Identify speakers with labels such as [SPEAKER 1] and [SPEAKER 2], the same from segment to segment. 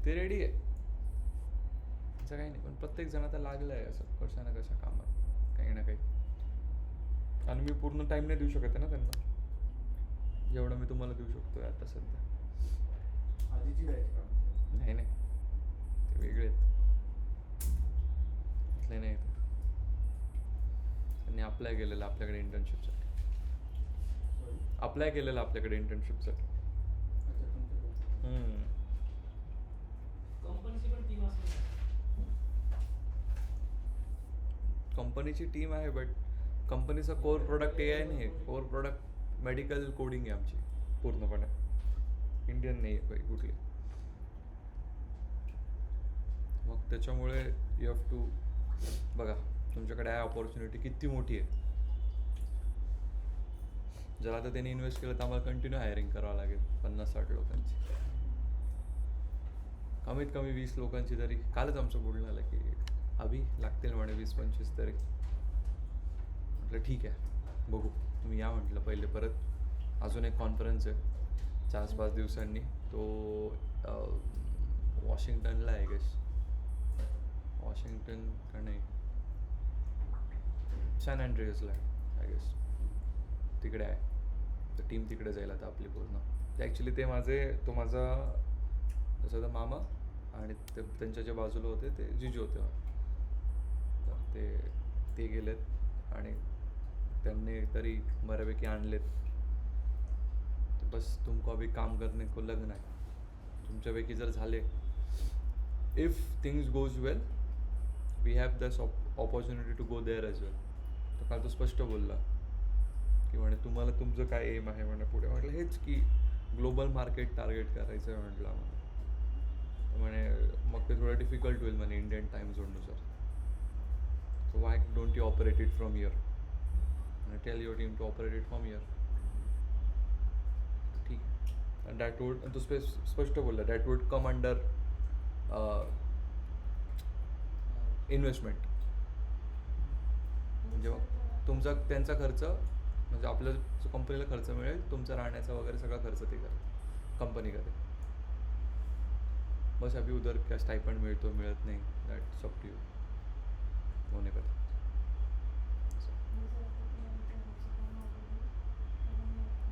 [SPEAKER 1] ते रेडी आहे, असं काही नाही. पण प्रत्येक जण आता लागलं आहे असं कशा ना कशा कामात, काही ना काही. आणि मी पूर्ण टाईम नाही देऊ शकत आहे ना त्यांना, जेवढं मी तुम्हाला देऊ शकतोय आता सध्या.
[SPEAKER 2] आधीची बॅच का?
[SPEAKER 1] नाही नाही, ते वेगळे आहेत, इथले नाही आहेत. त्यांनी अप्लाय केलेलं आपल्याकडे इंटर्नशिपसाठी.
[SPEAKER 2] सॉरी.
[SPEAKER 1] अप्लाय केलेलं आपल्याकडे इंटर्नशिपसाठी.
[SPEAKER 2] अच्छा, तुमच्याकडे.
[SPEAKER 3] कंपनीची पण टीम असते.
[SPEAKER 1] कंपनीची टीम आहे, बट कंपनीचा कोर प्रोडक्ट AI नाही आहे. कोर प्रोडक्ट मेडिकल कोडिंग आहे आमची पूर्णपणे. इंडियन नाही आहे काही कुठली. मग त्याच्यामुळे यू हॅव टू बघा, तुमच्याकडे आहे ऑपॉर्च्युनिटी किती मोठी आहे. जर आता त्यांनी इन्व्हेस्ट केलं तर आम्हाला कंटिन्यू हायरिंग करावं लागेल 50-60 लोकांची, कमीत कमी 20 लोकांची तरी. कालच आमचं बोलणं आलं की अभि लागतील म्हणे 20-25 तरी. म्हटलं ठीक आहे, बघू, तुम्ही या म्हटलं पहिले. परत अजून एक कॉन्फरन्स आहे 4-5 दिवसांनी, तो वॉशिंग्टनला आहे गेस. वॉशिंग्टन का नाही, सॅन अँड्रियासला आहे आय गेस, तिकडे आहे. तर टीम तिकडे जाईल आता आपली पूर्ण. ते ॲक्च्युली ते तो माझा जसं मामा, आणि त्यांच्या बाजूला होते ते जिजू होते. तर ते गेलेत आणि त्यांनी तरी बऱ्यापैकी आणलेत. तर बस तुमको अभी काम करने को लगन आहे. तुमच्यापैकी जर झाले, if things goes well, we have this opportunity to go there as well. तर काल तो स्पष्ट बोलला की म्हणे तुम्हाला तुमचं काय एम आहे म्हणे पुढे. म्हटलं हेच की ग्लोबल मार्केट टार्गेट करायचं आहे म्हटलं आम्हाला. म्हणे मग ते थोडं डिफिकल्ट होईल म्हणे इंडियन टाईम झोननुसार. So why don't you operate it from here, आणि tell your team to operate it from here. ठीक आहे. आणि दॅट वुड, तो स्पष्ट बोलला, that would come under investment. म्हणजे मग तुमचा त्यांचा खर्च, म्हणजे आपल्या जो कंपनीला खर्च मिळेल, तुमचा राहण्याचा वगैरे सगळा खर्च ते करेल, कंपनी करेल. बस अभी उधर क्या स्टाइपेंड मिळतो मिळत नाही, दॅट्स अप टू यू. होणे पडतं.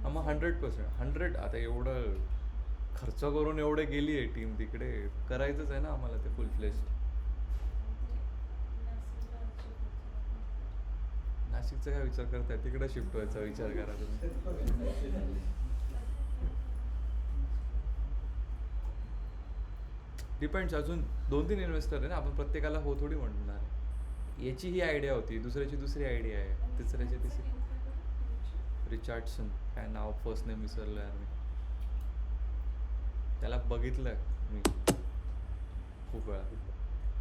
[SPEAKER 1] मग 100%. आता एवढं खर्च करून एवढे गेली आहे टीम तिकडे, करायचंच आहे ना आम्हाला ते फुल फ्लेज. नाशिकचा काय विचार करताय, तिकडे शिफ्ट व्हायचा विचार करा तुम्ही. डिपेंड्स, अजून 2-3 इन्व्हेस्टर आहे ना, आपण प्रत्येकाला हो थोडी म्हणणार. याची ही आयडिया होती, दुसऱ्याची दुसरी आयडिया आहे, तिसऱ्याची तिसरी. रिचार्डसन, काय नाव, फर्स्ट नेम विसरलो यार मी. त्याला बघितलं मी खूप वेळा.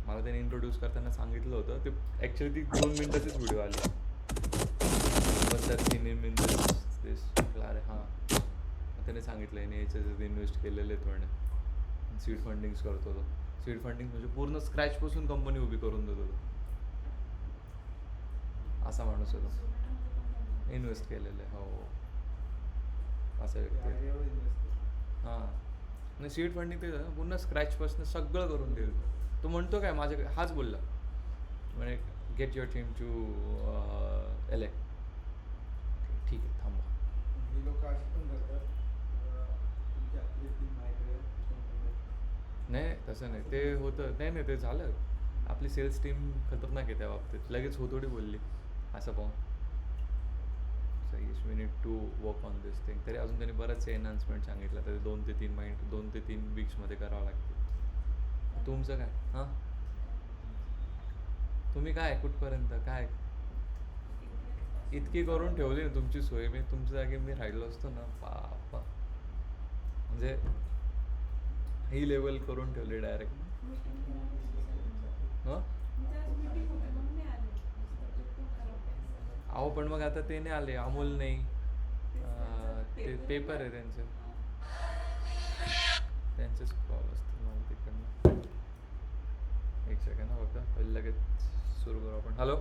[SPEAKER 1] मला त्याने इंट्रोड्यूस करताना सांगितलं होतं. ते ॲक्च्युली ती 2 मिनिटाचीच व्हिडिओ आली. बस त्यात 3 मिनिट अरे हां, त्याने सांगितलं याने याच्यात इन्व्हेस्ट केलेले आहेत म्हणे. सीड फंडिंग्स करतो तो. सीड फंडिंग म्हणजे पूर्ण स्क्रॅचपासून कंपनी उभी करून देतो तो. असा माणूस आहे तो. इन्व्हेस्ट केलेलं आहे, हो, असा व्यक्ती. हां, नाही सीड फंडिंग ते पूर्ण स्क्रॅचपासून सगळं करून देईल तो. म्हणतो काय माझ्याकडे, हाच बोलला म्हणजे get your team to LA. ठीक आहे, थांबा.
[SPEAKER 2] ही लोक अशी पण करतात, तुमची आपली टीम माझ्याकडे.
[SPEAKER 1] नाही तसं नाही, ते होतं नाही नाही, ते झालं. आपली सेल्स टीम खतरनाक आहे त्या बाबतीत. लगेच हो थोडी बोलली असं पाहून. So yes we need to work on this thing. तरी अजून त्यांनी बरेचसे एनहान्समेंट सांगितलं, तर 2 ते 3 वीक्समध्ये करावं लागते. तुमचं काय? हां, तुम्ही काय कुठपर्यंत काय इतकी करून ठेवली ना तुमची सोय. मी तुमच्या जागी मी राहिलो असतो ना, बापा, म्हणजे ही लेवल करून ठेवली डायरेक्ट. हां, अहो पण मग आता ते नाही आले, अमोल नाही, ते पेपर आहे त्यांचेच कॉल असतील मला तिकडनं. एक सेकंड हो का, पहिले लगेच सुरू करू आपण. हॅलो,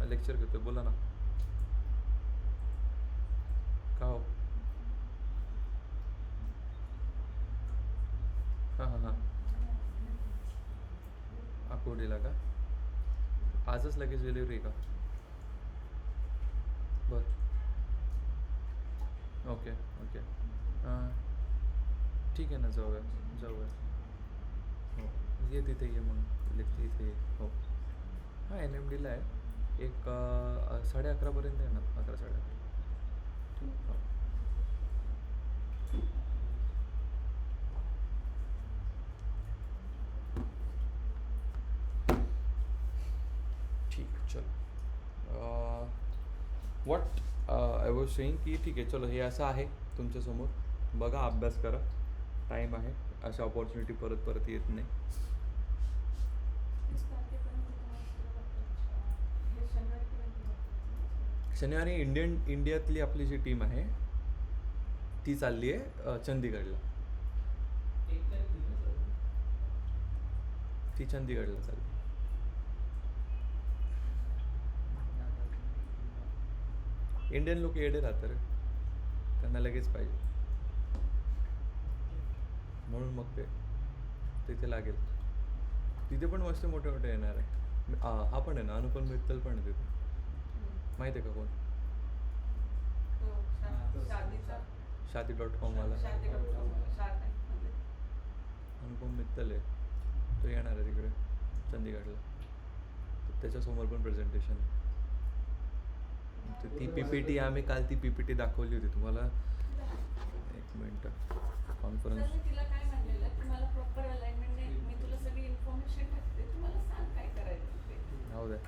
[SPEAKER 1] लेक्चर घेतो, बोला ना. का हो? हां हां हां. हां आकुर्डीला का आजच लगेच डिलिव्हरी का बरं ओके ओके ठीक आहे ना जाऊया हो ये तिथे ये मग इथे ये हो हां NMDला आहे एक 11:30पर्यंत आहे ना 11 साडे 11 हो ठीक चलो वॉट आय वॉज सेईंग की ठीक आहे चलो हे असं आहे तुमच्यासमोर बघा अभ्यास करा टाईम आहे अशा ऑपॉर्च्युनिटी परत परत येत नाही
[SPEAKER 3] 30 तारखेपर्यंत तुम्हाला सगळं बघायचं. हे शनिवारीपर्यंत बघायचं.
[SPEAKER 1] शनिवारी इंडियातली आपली जी टीम आहे ती चालली आहे चंदीगडला ती चंदीगडला चालली इंडियन लोक येडे राहतात रे त्यांना लगेच पाहिजे म्हणून मग ते तिथे लागेल तिथे पण मस्त मोठे मोठे येणार आहे हा पण आहे ना अनुपम मित्तल पण आहे तिथे माहिती आहे का कोण
[SPEAKER 3] तो शादीचा
[SPEAKER 1] शादी.com वाला
[SPEAKER 3] शार्क टँकमध्ये.
[SPEAKER 1] अनुपम मित्तल आहे तो येणार आहे तिकडे चंदीगडला तर त्याच्यासमोर पण प्रेझेंटेशन ती PPT आम्ही काल ती PPT दाखवली होती तुम्हाला एक मिनटं कॉन्फरन्स
[SPEAKER 3] सर, मी तिला काय म्हणलेलं की मला प्रॉपर अलाइनमेंट नाही मी तुला सगळी इन्फॉर्मेशन टाकते तू मला सांग काय करायचं ते.
[SPEAKER 1] राहू द्या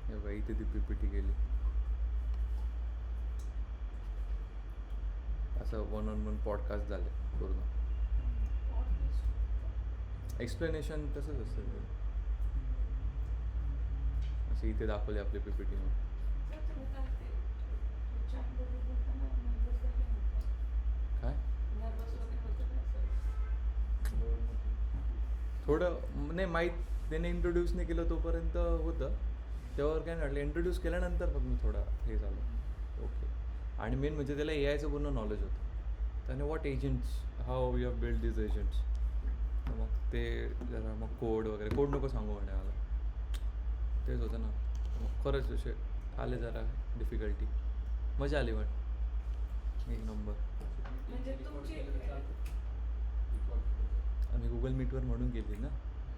[SPEAKER 1] हे बघा इथे ती PPT गेली असं 1-on-1 पॉडकास्ट झाले पूर्ण एक्सप्लेनेशन तसंच असतं ते. असं इथे दाखवले आपले PPT मध्ये
[SPEAKER 3] तर तुम्ही काय ते तुमच्याबरोबर बोलताना nervous झाले होते?
[SPEAKER 1] काय
[SPEAKER 3] Nervous वगैरे होतं का सर?
[SPEAKER 1] थोडं नाही माहीत त्याने इंट्रोड्यूस नाही केलं तोपर्यंत होतं तेव्हावर काय नाही वाटलं इंट्रोड्यूस केल्यानंतर मग मी थोडा हे झालं ओके आणि मेन म्हणजे त्याला AIचं पूर्ण नॉलेज होतं त्याने what agents how you have build these agents मग ते जरा मग कोड वगैरे कोड नको सांगू म्हणे मला तेच होतं ना मग खरंच असे आले जरा डिफिकल्टी मजा आली पण एक नंबर
[SPEAKER 3] म्हणजे तुमची
[SPEAKER 1] आम्ही गुगल मीटवर म्हणून गेली ना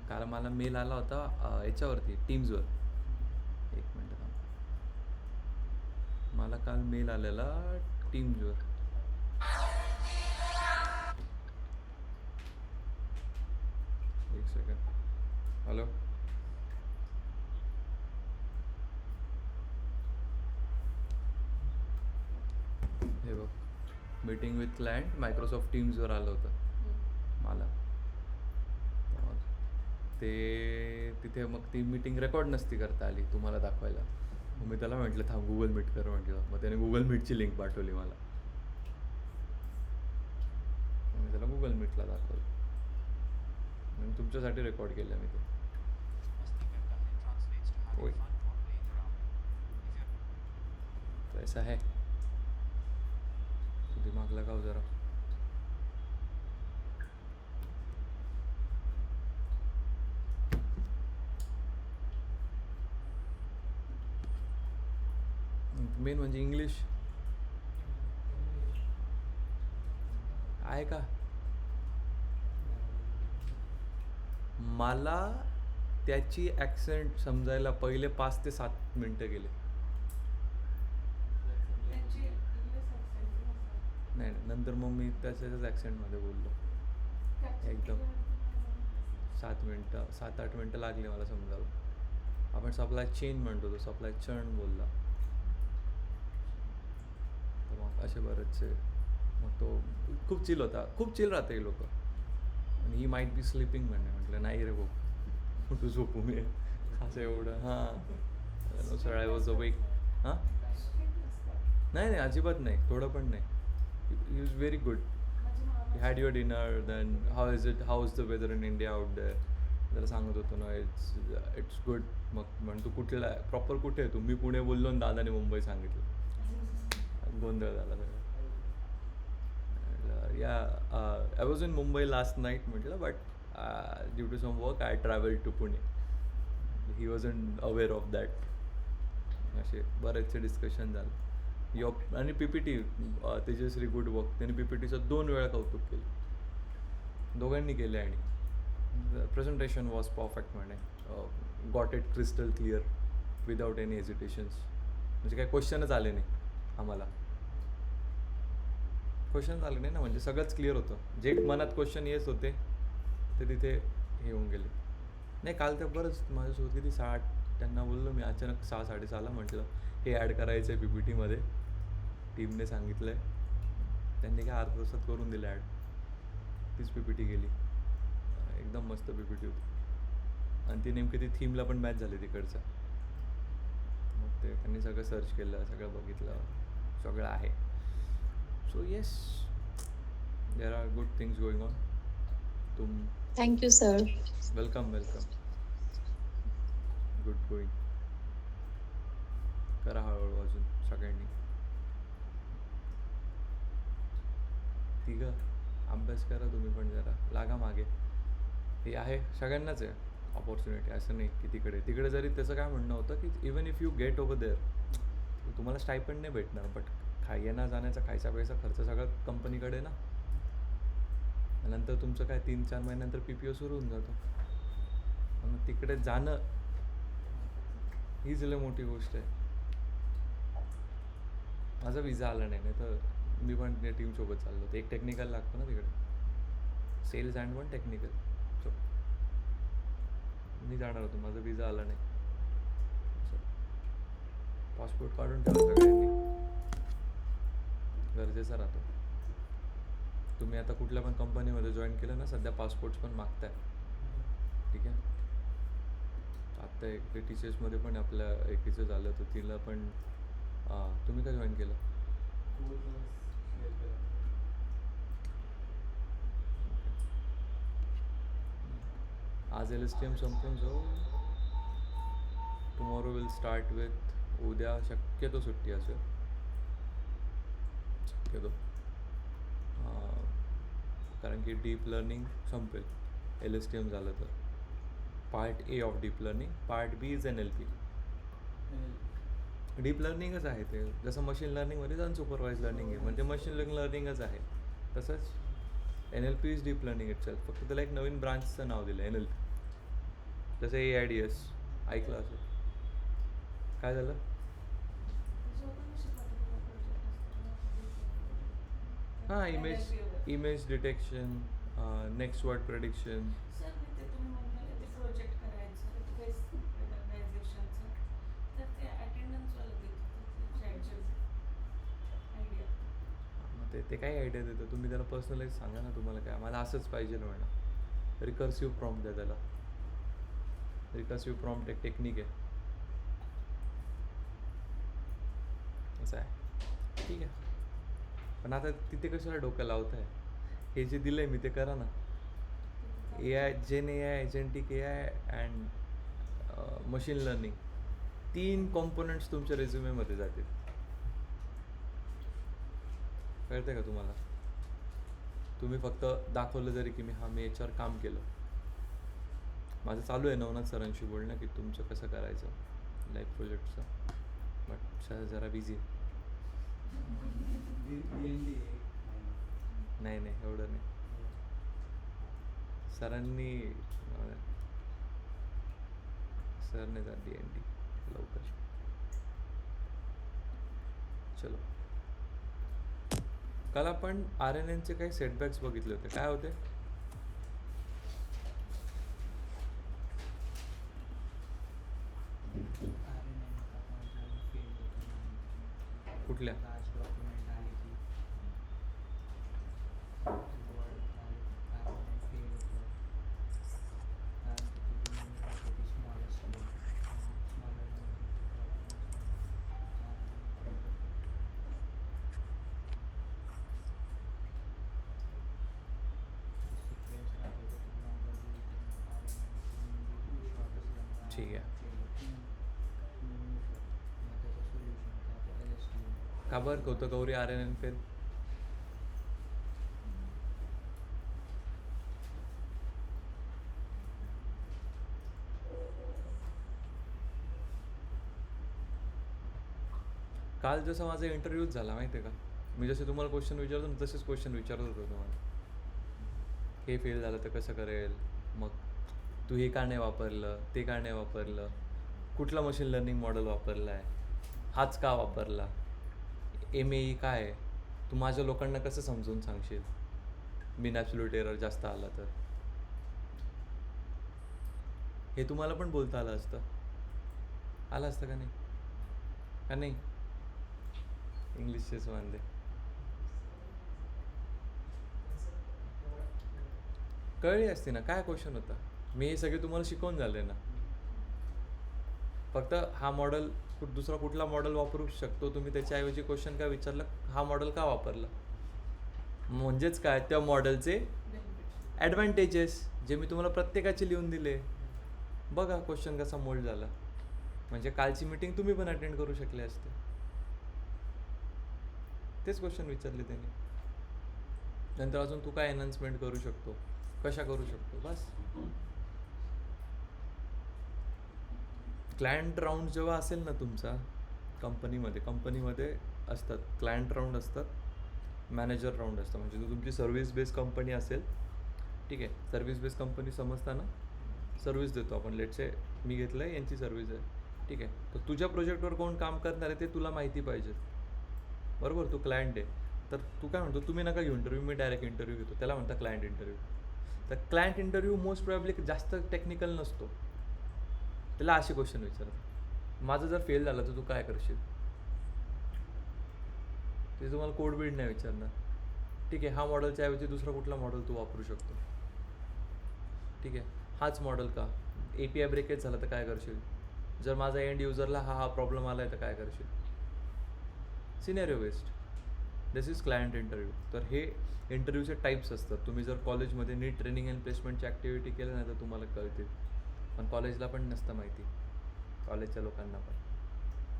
[SPEAKER 1] कारण मला मेल आला होता याच्यावरती टीम्सवर एक मिनटं थांब मला काल मेल आलेला टीम्सवर एक सेकंड हॅलो हे बघ मीटिंग विथ क्लायंट मायक्रोसॉफ्ट टीम्सवर आलं होतं मला मग ते तिथे मग ती मीटिंग रेकॉर्ड नसती करता आली तुम्हाला दाखवायला मग मी त्याला म्हटलं थांब गुगल मीट कर म्हटलं मग त्याने गुगल मीटची लिंक पाठवली मला मग मी त्याला गुगल मीटला दाखवलं मग तुमच्यासाठी रेकॉर्ड केलं मी ते होय तो ऐसा है तो दिमाग लगाओ जरा मेन म्हणजे इंग्लिश आहे का मला त्याची ॲक्सेंट समजायला पहिले 5 ते 7 मिनटं गेले
[SPEAKER 3] त्यांची US accent नसतं.
[SPEAKER 1] नाही नंतर मग मी त्याच्याच ॲक्सेंटमध्ये बोललो एकदम 7-8 मिनटं लागली मला समजायला आपण सप्लाय चेन म्हणतो तो सप्लाय चर्न बोलला तर मग असे बरेचसे मग तो खूप चिल होता, खूप चिल राहते लोक. आणि ही माईट बी स्लिपिंग म्हटलं नाही रे भाऊ, कुठं झोपू मी असं एवढं. हां सर आय वॉज अवेक. हां
[SPEAKER 3] Strict नसतात.
[SPEAKER 1] नाही नाही अजिबात नाही, थोडं पण नाही. He is very good.
[SPEAKER 3] माझी मामा
[SPEAKER 1] had your dinner then how is the weather in India out there. जरा सांगत होतो ना इट्स गुड. मग म्हण तू कुठला प्रॉपर कुठे आहे तू? मी पुणे बोललो आणि दादाने मुंबई सांगितलं. गोंधळ झाला सगळं. Yeah I was in Mumbai last night म्हटलं, but due to some work I travel to Pune. He was in aware of that. असे बरेचसे डिस्कशन झालं. आणि P P T Tejashri good work. त्यांनी पी पी टीचं 2 वेळा कौतुक केलं, दोघांनी केले. आणि प्रेझेंटेशन वॉज परफेक्ट म्हणे. Got it crystal clear without any hesitations. म्हणजे काही क्वेश्चनच आले नाही आम्हाला. क्वेश्चनच आले नाही ना, म्हणजे सगळंच क्लिअर होतं. जे मनात क्वेश्चन येत होते ते तिथे हे होऊन गेले. नाही काल तर बरंच माझ्यासोबत किती 6-8 त्यांना बोललो मी. अचानक 6-6:30 म्हटलं हे ॲड करायचं आहे पी पी टीमध्ये, टीमने सांगितलं आहे. त्यांनी काय अर्ध्या तासात करून दिलं ॲड. तीच पी पी टी गेली. एकदम मस्त पी पी टी होती. आणि ती नेमकी ती थीमला पण मॅच झाली तिकडचं. मग ते त्यांनी सगळं सर्च केलं, सगळं बघितलं, सगळं आहे. So yes, there are good things going on.
[SPEAKER 4] Thank you, sir.
[SPEAKER 1] Welcome. Good going. करा हळूहळू अजून सगळ्यांनी. तिघं अभ्यास करा तुम्ही पण, जरा लागा मागे. हे आहे सगळ्यांनाच आहे ऑपॉर्च्युनिटी. असं नाही की तिकडे जरी त्याचं काय म्हणणं होतं की even if you get over there तुम्हाला स्टायपंड नाही भेटणार, बट येणं जाण्याचा खायचा पैसा खर्च सगळं कंपनीकडे ना. नंतर तुमचं काय 3-4 महिन्यानंतर पी पी ओ सुरू होऊन जातो. मग तिकडे जाणं हीच लय मोठी गोष्ट आहे. माझा विजा आला नाही, तर मी पण त्या टीमसोबत चाललो होतो. एक टेक्निकल लागतो ना तिकडे, सेल्स अँड 1 टेक्निकल. सो मी जाणार होतो, माझा विजा आला नाही. पासपोर्ट काढून ठेवा सगळ्यांनी, गरजेचा राहतो. तुम्ही आता कुठल्या पण कंपनीमध्ये जॉईन केलं ना, सध्या पासपोर्ट्स पण मागताय. ठीक आहे. आत्ता एक टी सी एसमध्ये पण आपल्या एकीचं झालं, तर तिला पण तुम्ही काय जॉईन केलं?
[SPEAKER 2] शेअर केला.
[SPEAKER 1] आज एल एस टी एम संपून जाऊ. Tomorrow will start with. उद्या शक्यतो सुट्टी असेल, शक्यतो. कारण की डीप लर्निंग संपेल एल एस टी एम झालं तर. Part A of deep learning, part B is N L P. Deep लर्निंगच आहे ते. जसं मशीन लर्निंगमध्ये अनसुपरवाइज लर्निंग आहे, म्हणजे मशीन लर्निंगच आहे. तसंच N L P is deep learning itself. फक्त त्याला एक नवीन ब्रांचचं नाव दिलं एन एल पी. जसं AIDS ऐकलं असेल. काय झालं?
[SPEAKER 3] जो पण शिकवतो project
[SPEAKER 1] हां,
[SPEAKER 3] असतो.
[SPEAKER 1] Image detection, next word prediction.
[SPEAKER 3] Sir मी ते तुम्ही म्हणाले ते प्रोजेक्ट करायचं फेस रिकग्नायझेशनचं, तर ते अटेंडन्सवालं देत होतं चॅटचं आयडिया.
[SPEAKER 1] मग ते काय आयडिया देतं? तुम्ही त्याला पर्सनलाइज सांगा ना, तुम्हाला काय मला असंच पाहिजे म्हणा. रिकर्सिव्ह प्रॉम्प्ट द्या त्याला. रिकर्सिव्ह प्रॉम्प्ट एक टेक्निक आहे. असं आहे. ठीक आहे. पण आता तिथे कशाला डोकं लावत आहे? हे जे दिलं आहे मी ते करा ना. जेन AI, agentic AI and machine learning 3 components तुमच्या रेझ्युमेमध्ये जातील. कळतं का तुम्हाला? तुम्ही फक्त दाखवलं जरी की मी याच्यावर काम केलं. माझं चालू आहे नवनाथ सरांशी बोलणं की तुमचं कसं करायचं लाईफ प्रोजेक्टचं, बट सर जरा बिझी आहे. नाही एवढं नाही. सरांनी सरने जा DND लवकर. चलो. काल आपण RNNचे काही सेटबॅक्स बघितले होते. काय होते? कुठल्या? ठीक आहे. का बरं होतं गौरी RNN फेल? काल जसा माझा इंटरव्ह्यूच झाला माहिती आहे का, मी जसे तुम्हाला क्वेश्चन विचारतो ना तसेच क्वेश्चन विचारत होतो तुम्हाला. हे फेल झालं तर कसं करेल, मग तू हे का नाही वापरलं, ते का नाही वापरलं, कुठला मशीन लर्निंग मॉडेल वापरला आहे, हाच का वापरला, MAE काय आहे, तू माझ्या लोकांना कसं समजून सांगशील मीन ॲब्सोल्यूट एरर जास्त आला तर. हे तुम्हाला पण बोलता आलं असतं का नाही? का नाही? इंग्लिशचेच वांदे. कळली असती ना काय क्वेश्चन होता. मी हे सगळे तुम्हाला शिकवून झाले ना. फक्त हा मॉडेल दुसरा कुठला मॉडेल वापरू शकतो तुम्ही, त्याच्याऐवजी क्वेश्चन काय विचारलं, हा मॉडेल का वापरला, म्हणजेच काय त्या मॉडेलचे ॲडव्हान्टेजेस जे मी तुम्हाला प्रत्येकाचे लिहून दिले. बघा क्वेश्चन कसा मोल्ड झाला. म्हणजे कालची मीटिंग तुम्ही पण अटेंड करू शकले असते. तेच क्वेश्चन विचारले त्यांनी. नंतर अजून तू काय एनहान्समेंट करू शकतो, कशा करू शकतो, बस. क्लायंट राऊंड जेव्हा असेल ना तुमचा कंपनीमध्ये असतात क्लायंट राऊंड असतात, मॅनेजर राऊंड असतं. म्हणजे जर तुमची सर्व्हिस बेस्ड कंपनी असेल, ठीक आहे, सर्व्हिस बेस्ड कंपनी समजताना सर्व्हिस देतो आपण. लेटसे मी घेतलं आहे यांची सर्व्हिस आहे, ठीक आहे, तर तुझ्या प्रोजेक्टवर कोण काम करणार आहे ते तुला माहिती पाहिजे, बरोबर. तू क्लायंट आहे तर तू काय म्हणतो, तुम्ही नका घेऊ इंटरव्ह्यू, मी डायरेक्ट इंटरव्ह्यू घेतो, त्याला म्हणता क्लायंट इंटरव्ह्यू. तर क्लायंट इंटरव्ह्यू मोस्ट प्रोबॅबली जास्त टेक्निकल नसतो. त्याला असे क्वेश्चन विचारतात, माझं जर फेल झालं तर तू काय करशील. ते तुम्हाला कोड बिल्ड नाही विचारणार, ठीक आहे, हा मॉडेलच्या ऐवजी दुसरा कुठला मॉडेल तू वापरू शकतो, ठीक आहे, हाच मॉडेल का, API ब्रेकेज झाला तर काय करशील, जर माझा एंड युजरला हा प्रॉब्लेम आला आहे तर काय करशील. Scenario based. This is client interview. तर हे इंटरव्ह्यूचे टाईप्स असतात. तुम्ही जर कॉलेजमध्ये नीट ट्रेनिंग अँड प्लेसमेंटची ॲक्टिव्हिटी केलं नाही तर तुम्हाला कळतील, पण कॉलेजला पण नसतं माहिती, कॉलेजच्या लोकांना पण.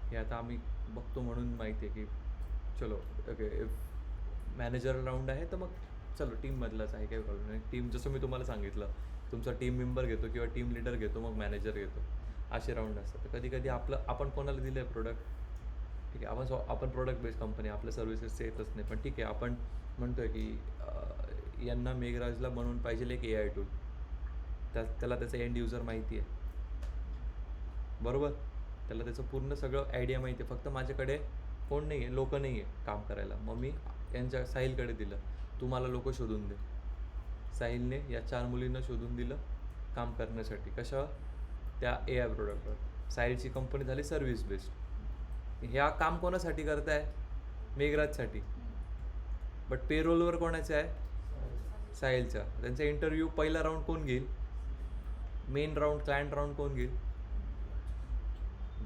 [SPEAKER 1] हे आता आम्ही बघतो म्हणून माहिती आहे की चलो ओके, मॅनेजर राऊंड आहे तर मग चलो टीममधलाच आहे, काही प्रॉब्लेम नाही. टीम जसं मी तुम्हाला सांगितलं, तुमचा टीम मेंबर घेतो किंवा टीम लीडर घेतो, मग मॅनेजर घेतो, असे राऊंड असतात. तर कधी कधी आपण कोणाला दिलं आहे प्रोडक्ट, ठीक आहे, आपण प्रोडक्ट बेस्ड कंपनी, आपल्या सर्व्हिसेसचे येतच नाही, पण ठीक आहे, आपण म्हणतो आहे की यांना मेघराजला बनवून पाहिजे एक AI टूल, त्याला त्याचं एंड युजर माहिती आहे, बरोबर, त्याला त्याचं पूर्ण सगळं आयडिया माहिती आहे. फक्त माझ्याकडे कोण नाही आहे, लोक नाही आहे काम करायला, मग मी यांच्या साहिलकडे दिलं, तू मला लोक शोधून दे. साहिलने या 4 मुलींना शोधून दिलं काम करण्यासाठी. कशा, त्या AI प्रोडक्टवर. साहिलची कंपनी झाली सर्व्हिस बेस्ड. ह्या काम कोणासाठी करताय, मेघराजसाठी, बट पेरोलवर कोणाचं आहे, साहिलचा. त्यांचा इंटरव्ह्यू पहिला राऊंड कोण घेईल, मेन राऊंड क्लायंट राऊंड कोण घेईल.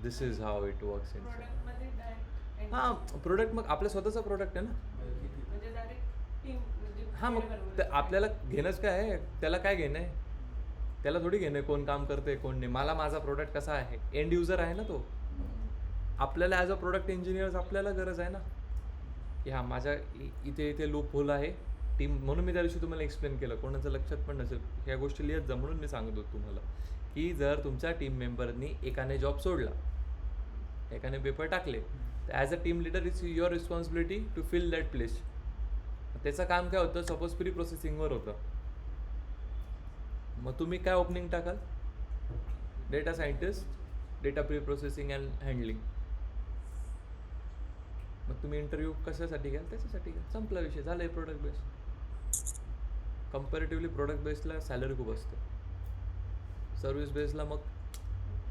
[SPEAKER 1] This is how it works in.
[SPEAKER 3] प्रोडक्टमध्ये डायरेक्ट
[SPEAKER 1] हां, प्रोडक्ट मग आपलं स्वतःचा प्रोडक्ट आहे ना.
[SPEAKER 3] म्हणजे डायरेक्ट टीम म्हणजे
[SPEAKER 1] हां, मग आपल्याला घेणंच काय आहे, त्याला काय घेणं आहे, त्याला थोडी घेणं आहे कोण काम करते कोण नाही. मला माझा प्रोडक्ट कसा आहे, एंड युजर आहे ना तो. आपल्याला ॲज अ प्रोडक्ट इंजिनियर्स आपल्याला गरज आहे ना की हां माझ्या इथे लूप होल आहे टीम. म्हणून मी त्या दिवशी तुम्हाला एक्सप्लेन केलं, कोणाचं लक्षात पण नसेल ह्या गोष्टी लिहत जा, म्हणून मी सांगत होतो तुम्हाला की जर तुमच्या टीम मेंबरनी एकाने जॉब सोडला, एकाने पेपर टाकले, तर as a team leader it's your responsibility to fill that place. त्याचं काम काय होतं, सपोज प्री प्रोसेसिंगवर होतं, मग तुम्ही काय ओपनिंग टाकाल, data scientist, data pre processing and handling. मग तुम्ही इंटरव्ह्यू कशासाठी घ्याल, त्याच्यासाठी घ्या, संपला विषय, झालं आहे. प्रोडक्ट बेस्ड, कम्पॅरेटिव्हली प्रोडक्ट बेस्डला सॅलरी खूप असते. सर्व्हिस बेस्डला मग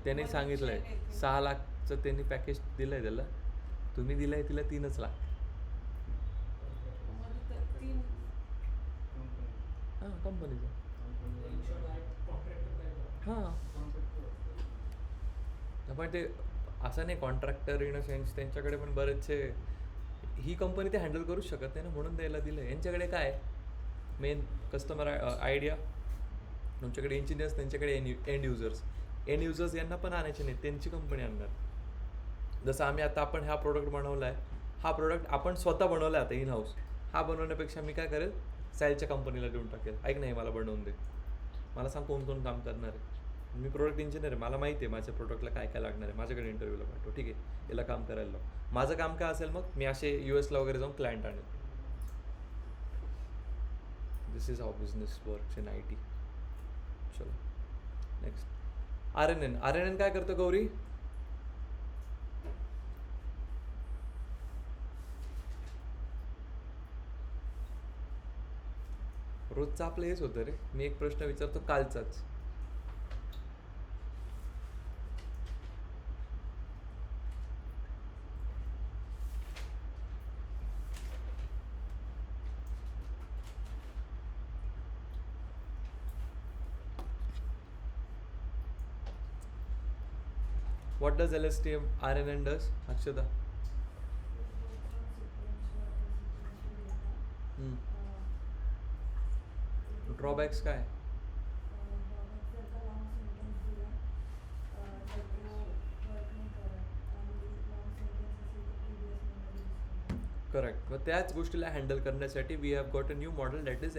[SPEAKER 1] त्याने सांगितलं आहे 6 लाखचं त्यांनी पॅकेज दिलं आहे त्याला, तुम्ही दिलं आहे तिला 3च लाख. हां कंपनीचा हां पण ते असं नाही कॉन्ट्रॅक्टर इन अ सेन्स त्यांच्याकडे पण बरेचसे ही कंपनी ते हँडल करूच शकत नाही ना म्हणून द्यायला दिलं यांच्याकडे काय मेन कस्टमर आयडिया तुमच्याकडे इंजिनियर्स त्यांच्याकडे एंड युजर्स यांना पण आणायचे नाही त्यांची कंपनी आणणार जसं आम्ही आता आपण हा प्रोडक्ट बनवला आहे हा प्रोडक्ट आपण स्वतः बनवला आहे आता इन हाऊस हा बनवण्यापेक्षा मी काय करेल सॅलच्या कंपनीला देऊन टाकेल ऐक नाही मला बनवून दे मला सांग कोण कोण काम करणार आहे मी प्रोडक्ट इंजिनियर आहे मला माहिती आहे माझ्या प्रोडक्टला काय काय लागणार आहे माझ्याकडे इंटरव्ह्यूला पाठव ठीक आहे याला काम करायला लाव माझं काम काय असेल मग मी असे US ला वगैरे जाऊन क्लायंट आणेल this is how business works in IT चलो नेक्स्ट RNN काय करतं गौरी रोजचं आपलं हेच होतं रे मी एक प्रश्न विचारतो कालचाच What does LSTM RNN does? Akshata. Drawbacks काय करेक्ट मग त्याच गोष्टीला हँडल करण्यासाठी we have got a new model that is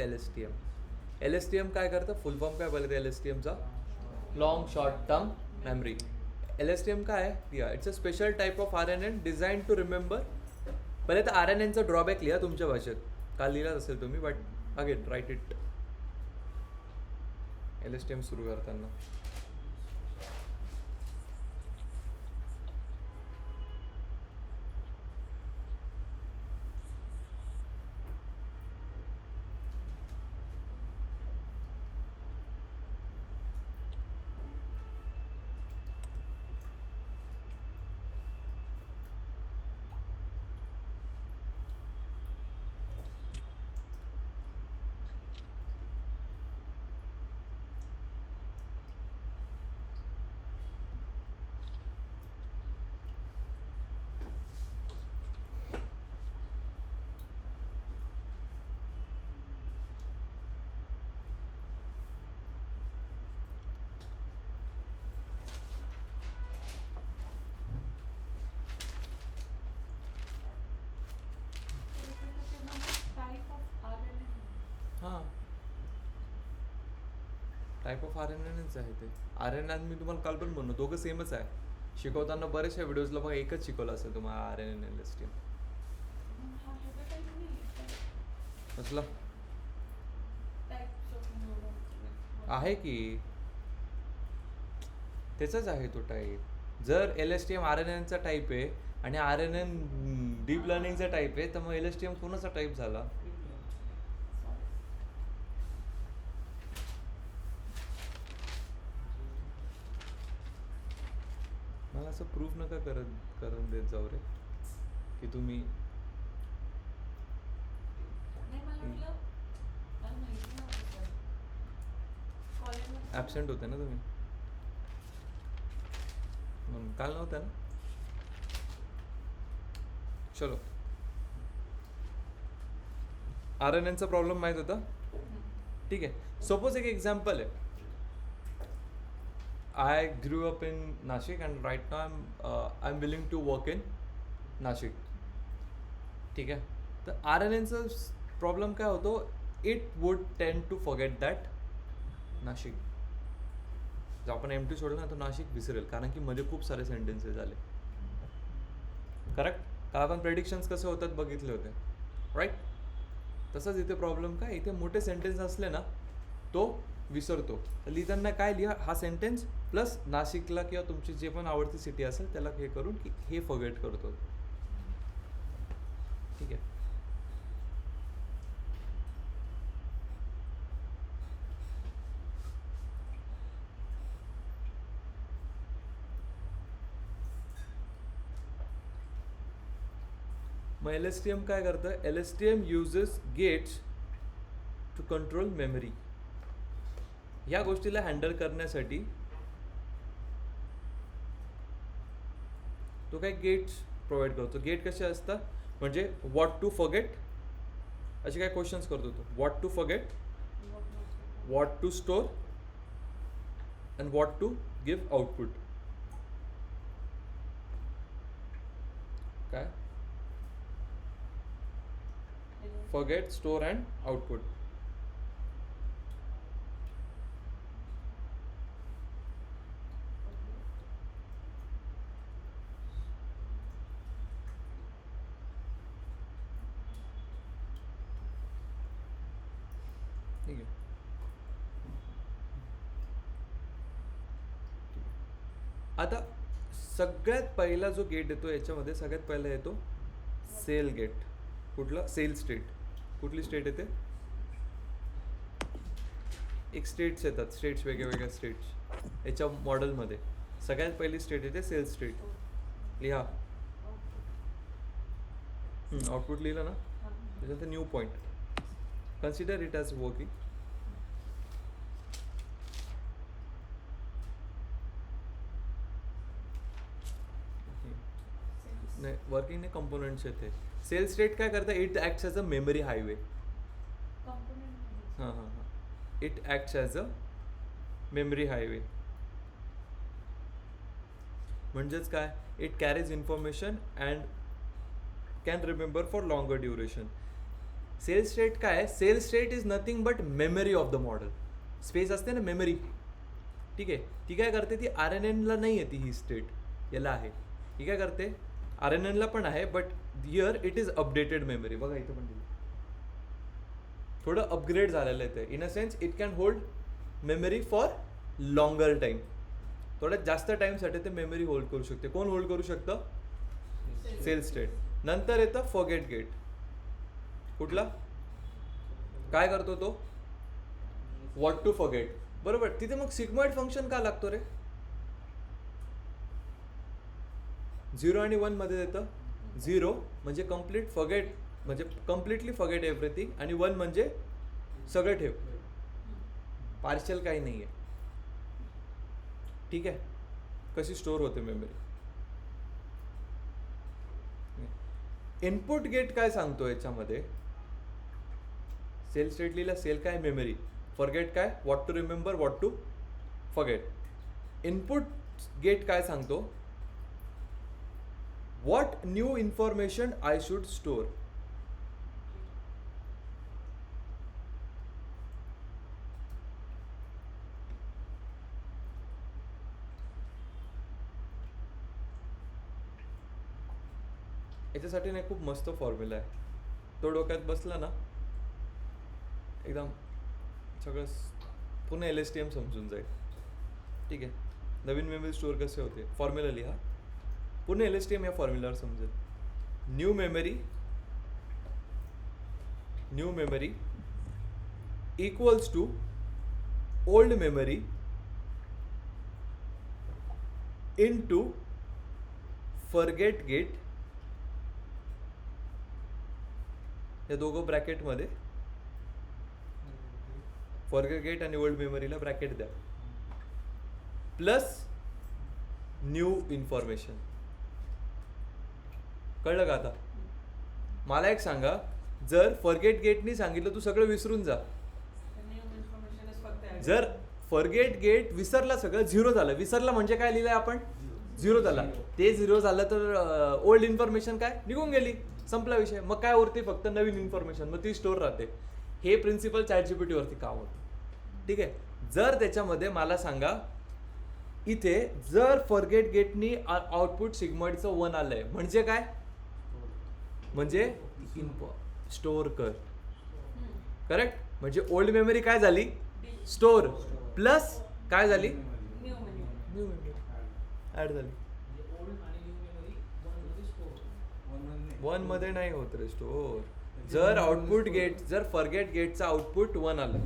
[SPEAKER 1] LSTM काय करतं फुल फॉर्म काय बोलते LSTMचा long short term memory LSTM काय आहे या it's a special type of RNN design to remember पहिले तर RNNचा ड्रॉबॅक लिहा तुमच्या भाषेत काल लिहिलाच असेल तुम्ही but again write it LSTM सुरू करताना हां टाईप ऑफ RNNच आहे ते RNN मी तुम्हाला काल पण म्हणलो दोघं सेमच आहे शिकवताना बरेचशा व्हिडिओजला बघा एकच शिकवलं असेल तुम्हाला RNN LSTM कसला आहे की त्याचाच आहे तो टाईप जर LSTM RNNचा टाईप आहे आणि RNN डीप लर्निंगचा टाईप आहे तर मग LSTM कोणाचा टाईप झाला मला असं प्रूफ नका करून देत जाऊ रे की तुम्ही ॲबसेंट होते ना तुम्ही म्हणून काल नव्हत्या ना चलो RNNचा प्रॉब्लेम माहीत होता ठीक आहे सपोज एक एक्झाम्पल आहे I grew up in Nashik and right now I'm willing to work in Nashik ठीक आहे तर RNNचा प्रॉब्लेम काय होतो इट वुड टेंड टू फॉरगेट दॅट नाशिक जर आपण MT सोडलं ना तर नाशिक विसरेल कारण की मध्ये खूप सारे सेंटेन्सेस आले करेक्ट का आपण प्रेडिक्शन्स कसे होतात बघितले होते राईट तसंच इथे प्रॉब्लेम काय इथे मोठे सेंटेन्स असले ना तो विसरतो तर लिहिताना काय लिहा हा सेंटेन्स प्लस नाशिकला किंवा तुमची जे पण आवडती सिटी असेल त्याला हे करून की हे फॉरगेट करतो ठीक आहे मग LSTM काय करतं LSTM uses gates to control memory. ह्या गोष्टीला हँडल करण्यासाठी तो काही गेट्स प्रोव्हाइड करतो. गेट कसे असतात म्हणजे व्हॉट टू फॉरगेट असे काही क्वेश्चन्स करतो तो. What to forget, what to store and what to give output. काय फॉरगेट, स्टोर अँड आउटपुट. ठीक आहे. आता सगळ्यात पहिला जो गेट येतो याच्यामध्ये सगळ्यात पहिला येतो सेल गेट. कुठला? Cell state. कुठली स्टेट येते? एक स्टेट्स येतात, स्टेट्स वेगळ्या स्टेट्स याच्या मॉडेलमध्ये सगळ्यात पहिली स्टेट येते सेल स्टेट. लिहा. आउटपुट लिहिलं ना, त्याच्यानंतर new point. Consider it as working. नाही, वर्किंग नाही, कंपोनंट्स येते. सेल स्टेट काय करतं? It acts as a memory highway. हां. It acts as a memory highway. म्हणजेच काय? It carries information and can remember for longer duration. Cell state काय आहे? Cell state is nothing but memory of the model. Space असते ना memory, ठीक आहे. ती काय करते? ती RNNला नाही आहे ही स्टेट, याला आहे. ही काय करते? RNNला पण आहे but here it is updated memory. बघा इथं पण थोडं अपग्रेड झालेलं आहे ते. In a sense it can hold memory for longer time. थोड्यात जास्त टाईमसाठी ते मेमरी होल्ड करू शकते. कोण होल्ड करू शकतं? Cell state. नंतर येतं फॉरगेट गेट. कुठला? काय करतो तो? What to forget. बरोबर. तिथे मग सिग्मॉइड फंक्शन का लागतो रे? 0 आणि 1 मध्ये येतं. 0 म्हणजे कम्प्लीट फॉरगेट, म्हणजे कम्प्लिटली फॉरगेट एव्हरीथिंग, आणि 1 म्हणजे सगळं ठेव, पार्शल काही नाही आहे. ठीक आहे. कशी स्टोर होते मेमरी. इनपुट गेट काय सांगतो याच्यामध्ये? सेल स्टेट लिहिला. सेल काय? मेमरी. फॉरगेट काय? What to remember, what to forget. Input gate काय सांगतो? What new information I should store. याच्यासाठी नाही खूप मस्त फॉर्म्युला आहे. तो डोक्यात बसला ना एकदम सगळं पुन्हा LSTM समजून जाईल. ठीक आहे. नवीन मेमरी स्टोअर कसे होते फॉर्म्युला लिहा. पुन्हा LSTM या फॉर्म्युलावर समजेल. New memory equals to old memory into forget gate. या दोघं ब्रॅकेटमध्ये फॉरगेट गेट आणि ओल्ड मेमरीला ब्रॅकेट द्या, प्लस न्यू इन्फॉर्मेशन. कळलं का आता? मला एक सांगा, जर फॉरगेट गेटनी सांगितलं तू सगळं विसरून जा, जर फॉरगेट गेट विसरला, सगळं 0 झालं. विसरला म्हणजे काय लिहिलंय आपण? 0 झाला. ते 0 झालं तर ओल्ड इन्फॉर्मेशन काय निघून गेली, संपला विषय. मग काय उरते? फक्त नवीन इन्फॉर्मेशन, मग ती स्टोर राहते. हे प्रिन्सिपल ChatGPT वरती काम होतं. ठीक आहे. जर त्याच्यामध्ये मला सांगा, इथे जर फॉरगेट गेटनी आउटपुट सिग्मॉइडचं 1 आलंय म्हणजे काय? म्हणजे स्टोर कर. करेक्ट. म्हणजे ओल्ड मेमरी काय झाली? स्टोर. प्लस काय झाली? न्यू मेमरी ऍड झाली. 1 मध्ये नाही होत रे स्टोर. जर आउटपुट गेट, जर फॉरगेट गेटचा आउटपुट 1 आलं,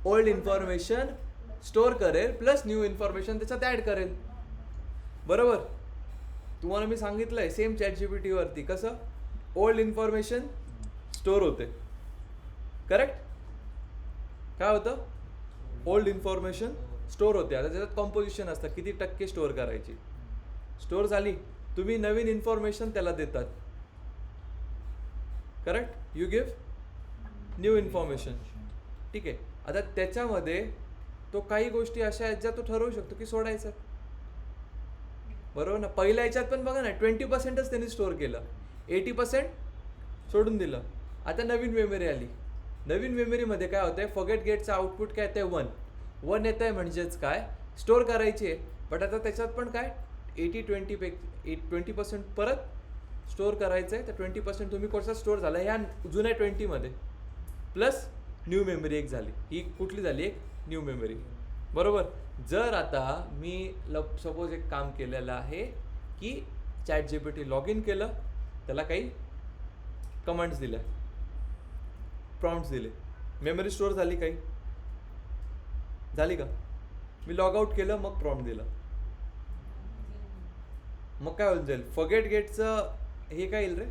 [SPEAKER 1] ओल्ड इन्फॉर्मेशन स्टोर करेल प्लस न्यू इन्फॉर्मेशन त्याच्यात ऍड करेल. बरोबर. तुम्हाला मी सांगितलंय सेम ChatGPT वरती कसं ओल्ड इन्फॉर्मेशन स्टोर होते, करेक्ट? काय होतं? ओल्ड इन्फॉर्मेशन स्टोअर होते. आता त्याच्यात कॉम्पोजिशन असतं, किती टक्के स्टोअर करायची. स्टोअर झाली, तुम्ही नवीन इन्फॉर्मेशन त्याला देतात. Correct? You give new information. ठीक आहे. आता त्याच्यामध्ये तो काही गोष्टी अशा आहेत ज्या तो ठरवू शकतो की सोडायचं. बरोबर ना? पहिल्या याच्यात पण बघा ना, 20%च त्यांनी स्टोअर केलं, 80% सोडून दिलं. आता नवीन मेमरी आली. नवीन मेमरीमध्ये काय होतंय, फॉरगेट गेटचं आउटपुट काय येतंय, 1 येत आहे. म्हणजेच काय, स्टोअर करायची आहे. बट आता त्याच्यात पण काय 20% परत स्टोअर करायचं आहे. तर 20% तुम्ही कोणता स्टोअर झाला ह्या जुन्या 20मध्ये, प्लस न्यू मेमरी एक झाली. ही कुठली झाली, एक न्यू मेमरी. बरोबर. जर आता मी सपोज एक काम केलेलं आहे की ChatGPT लॉग इन केलं, त्याला काही कमांड्स दिल्या, प्रॉम्प्ट्स दिले, मेमरी स्टोअर झाली, काही झाली का? मी लॉग आउट केलं, मग प्रॉम्प्ट दिला, मग काय होऊन जाईल, फॉरगेट गेटचं हे काय येईल रे,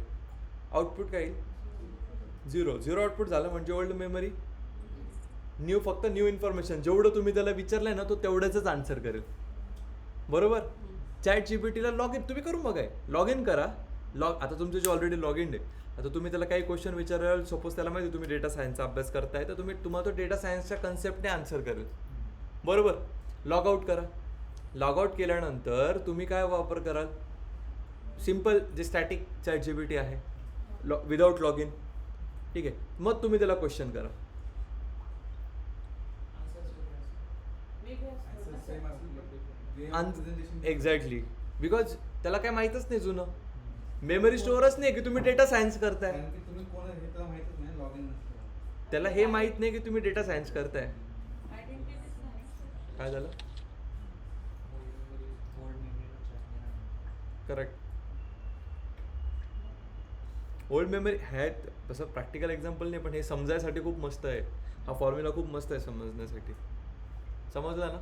[SPEAKER 1] आउटपुट काय येईल, 0 आउटपुट झालं. म्हणजे ओल्ड मेमरी, न्यू, फक्त न्यू इन्फॉर्मेशन. जेवढं तुम्ही त्याला विचारलंय ना, तो तेवढ्याच आन्सर करेल. बरोबर. ChatGPTला लॉग इन तुम्ही करून बघाय, लॉग इन करा. आता तुमचं जे ऑलरेडी लॉग इन आहे, आता तुम्ही त्याला काही क्वेश्चन विचाराल, सपोज त्याला माहिती तुम्ही डेटा सायन्सचा अभ्यास करताय, तर तुम्हाला तो डेटा सायन्सच्या कन्सेप्टने आन्सर करेल. बरोबर. लॉग आउट करा. लॉग आउट केल्यानंतर तुम्ही काय वापर कराल, सिम्पल जे स्टॅटिक ChatGPT आहे, विदाउट लॉग इन. ठीक आहे. मग तुम्ही त्याला क्वेश्चन करा.
[SPEAKER 2] सेम असेल
[SPEAKER 1] एक्झॅक्टली. बिकॉज त्याला काय माहीतच नाही जुनं, मेमरी स्टोअरच नाही की तुम्ही डेटा सायन्स करताय.
[SPEAKER 2] कारण की तुम्ही कोण आहे हे त्याला माहितच नाही, लॉग इन नसतं.
[SPEAKER 1] त्याला हे माहीत नाही की तुम्ही डेटा सायन्स करताय. काय झालं? करेक्ट. ओल्ड मेमरी आहे तसं प्रॅक्टिकल एक्झाम्पल नाही, पण हे समजायसाठी खूप मस्त आहे. हा फॉर्म्युला खूप मस्त आहे समजण्यासाठी. समजला ना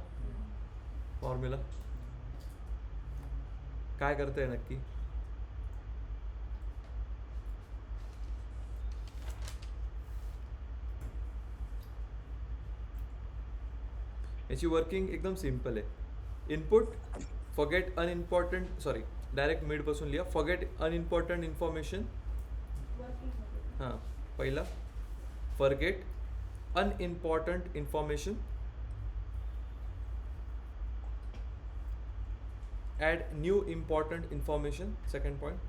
[SPEAKER 1] फॉर्म्युला काय करतंय नक्की? याची वर्किंग एकदम सिम्पल आहे. Input forget unimportant, sorry direct मिडपासून लिहा. Forget unimportant information. हां, पहिला forget unimportant information. Add new important information. Second point,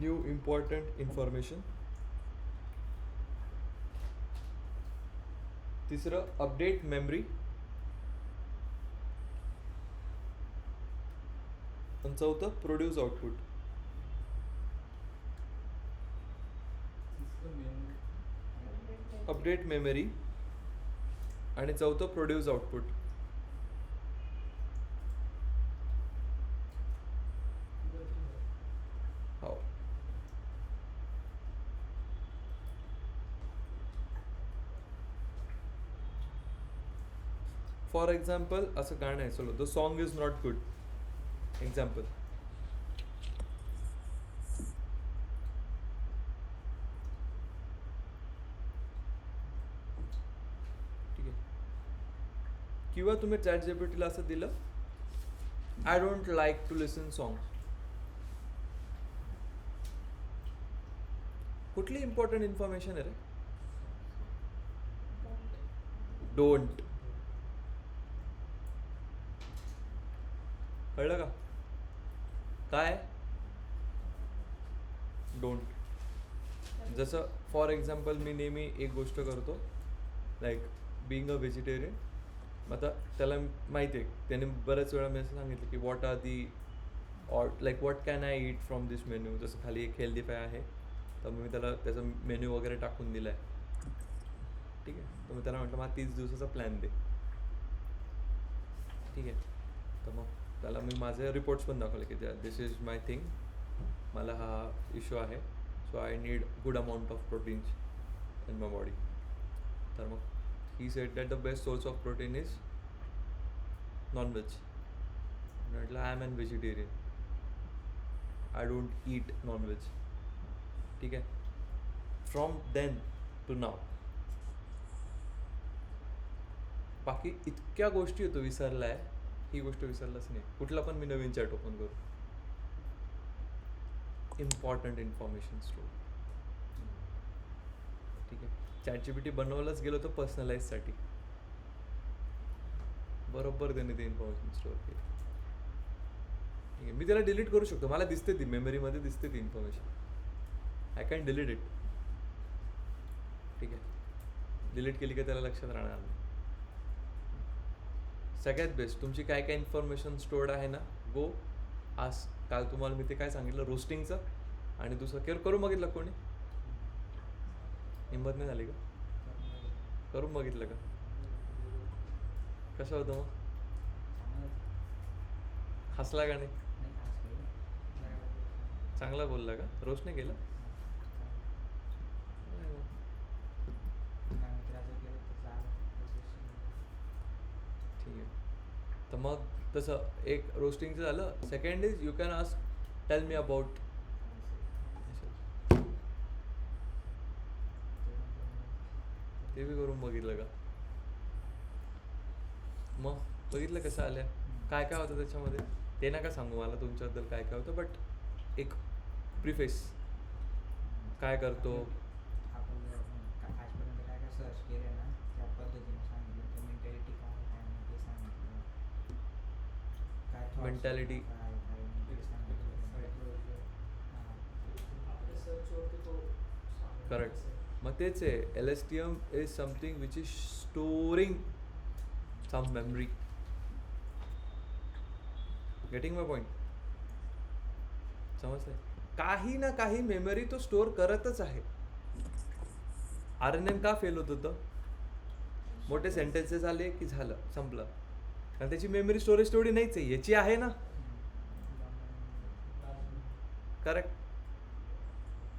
[SPEAKER 1] new important information. तिसरं, update memory. आणि चौथं, produce output. Update memory आणि चौथं produce output. हो. फॉर एक्झाम्पल असं गाणं आहे, चलो, the song is not good. Example. ठीक आहे. किंवा तुम्ही ChatGPTला असं दिलं, I don't like to listen songs. कुठली इम्पॉर्टंट इन्फॉर्मेशन आहे रे? डोंट. कळलं का? काय डोंट. जसं फॉर एक्झाम्पल मी नेहमी एक गोष्ट करतो, लाईक बिईंग अ व्हेजिटेरियन. आता त्याला माहिती आहे, त्याने बऱ्याच वेळा मी असं सांगितलं की what are the, or like what can I eat from this menu. जसं खाली एक हेल्दी फाय आहे, तर मी त्याला त्याचा मेन्यू वगैरे टाकून दिला आहे. ठीक आहे. तर मी त्याला म्हटलं मला 30 दिवसाचा प्लॅन दे. ठीक आहे. तर मग त्याला मी माझे रिपोर्ट्स पण दाखवले की दिस इज माय थिंग, मला हा इश्यू आहे, so I need good amount of proteins in my body. तर मग he said that the best source of protein is non-veg. म्हटलं I am an vegetarian, I don't eat non-veg. ठीक आहे. From then to now. बाकी इतक्या गोष्टी तो विसरलाय, ही गोष्ट विसरलाच नाही. कुठला पण मी नवीन चॅट ओपन करू, इम्पॉर्टंट इन्फॉर्मेशन स्टोर. ठीक आहे, ChatGPT बनवलंच गेलो तर पर्सनलाइजसाठी, बरोबर त्याने ते इन्फॉर्मेशन स्टोअर केली. ठीक आहे, मी त्याला डिलीट करू शकतो, मला दिसते ती मेमरीमध्ये दिसते ती information, I can delete it. ठीक आहे, डिलीट केली का त्याला लक्षात राहणार नाही. सगळ्यात बेस्ट तुमची काय काय इन्फॉर्मेशन स्टोर्ड आहे ना, गो आज. काल तुम्हाला मी ते काय सांगितलं रोस्टिंगचं, आणि दुसरं केअर करून बघितलं कोणी? हिंमत नाही झाली का? करून बघितलं का? कसं होतं मग? हसला का नाही? चांगला बोलला का? रोस्ट नाही केलं? ठीक आहे, तर मग तसं एक रोस्टिंगचं झालं. Second is you can ask tail me about. ते बी करून बघितलं का? मग बघितलं कसं आल्या, काय काय होतं त्याच्यामध्ये. ते नका सांगू मला तुमच्याबद्दल काय काय होतं, बट एक प्रिफेस काय करतो.
[SPEAKER 5] आपण आजपर्यंत काय काय सर्च केलं ना त्या पद्धतीने सांगितलं, तर मेंटॅलिटी काय नाही ते सांगितलं, काय thoughts
[SPEAKER 1] Mentality.
[SPEAKER 5] काय काय नाही ते सांगितलं.
[SPEAKER 1] करेक्ट. मग तेच आहे, LSTM is something which is storing some memory. Getting my point? समजतंय? काही ना काही मेमरी तो स्टोअर करतच आहे. RNN का फेल होत होतं? मोठे सेंटेन्सेस आले की झालं, संपलं. कारण त्याची मेमरी स्टोरेज तेवढी नाहीच आहे, याची आहे ना. करेक्ट.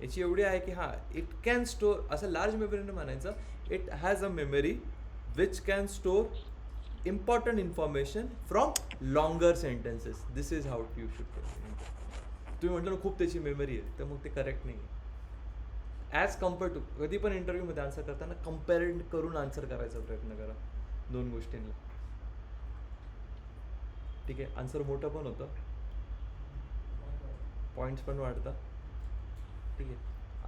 [SPEAKER 1] याची एवढी आहे की हां इट कॅन स्टोर, असं लार्ज मेमरीने म्हणायचं, it has a memory which can store important information from longer sentences. This is how you should. तुम्ही म्हटलं ना खूप त्याची मेमरी आहे, तर मग ते करेक्ट नाही आहे. ॲज कम्पेअर टू, कधी पण इंटरव्ह्यूमध्ये आन्सर करताना कम्पेअर करून आन्सर करायचा प्रयत्न करा दोन गोष्टींना. ठीक आहे, आन्सर मोठं पण होतं, पॉईंट्स पण वाढतात. ठीक आहे,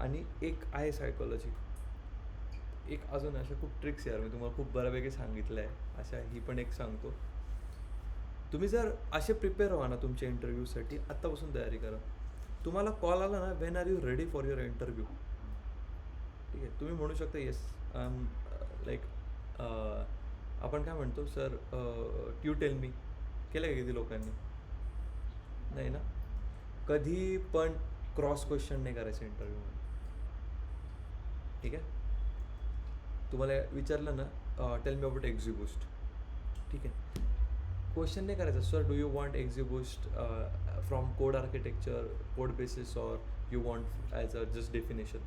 [SPEAKER 1] आणि एक आहे सायकोलॉजी, एक अजून अशा खूप ट्रिक्स यार मी तुम्हाला खूप बऱ्यापैकी सांगितलं आहे, अशा ही पण एक सांगतो. तुम्ही जर असे प्रिपेअर व्हा ना तुमच्या इंटरव्ह्यूसाठी, आत्तापासून तयारी करा. तुम्हाला कॉल आला ना, when are you ready for your interview. ठीक आहे, तुम्ही म्हणू शकता येस आय एम लाईक, आपण काय म्हणतो सर यू टेल मी, केलं का किती लोकांनी? नाही ना. कधी पण क्रॉस क्वेश्चन नाही करायचं इंटरव्ह्यूमध्ये. ठीक आहे, तुम्हाला विचारलं ना टेल मी अबाउट एक्झिबूस्ट, ठीक आहे, क्वेश्चन नाही करायचं sir do you want exhaust from code architecture, code basis, or you want as a just definition.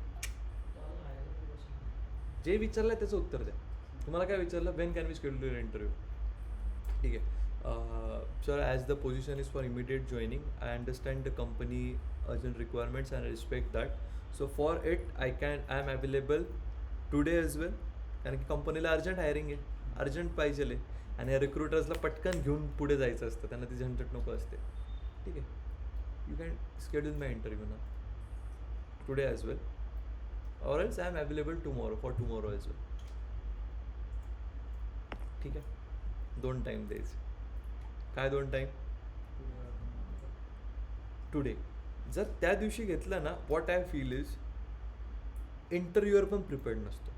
[SPEAKER 1] जे विचारलं आहे त्याचं उत्तर द्या. तुम्हाला काय विचारलं, when can we schedule your interview. ठीक आहे, sir as the position is for immediate joining, I understand the company urgent requirements and I respect that, so for it I am available today as well. कारण की कंपनीला urgent hiring आहे, urgent पाहिजे आहे, आणि रिक्रुटर्सला पटकन घेऊन पुढे जायचं असतं, त्यांना ती झंझट नको असते. ठीक आहे, you can schedule my interview ना today as well, or else I am available tomorrow for tomorrow as well. ठीक आहे, 2 टाईम द्यायचे. काय 2 टाईम? टुडे. जर त्या दिवशी घेतलं ना, व्हॉट आय फील इज इंटरव्ह्यूअर पण प्रिपेअर्ड नसतो.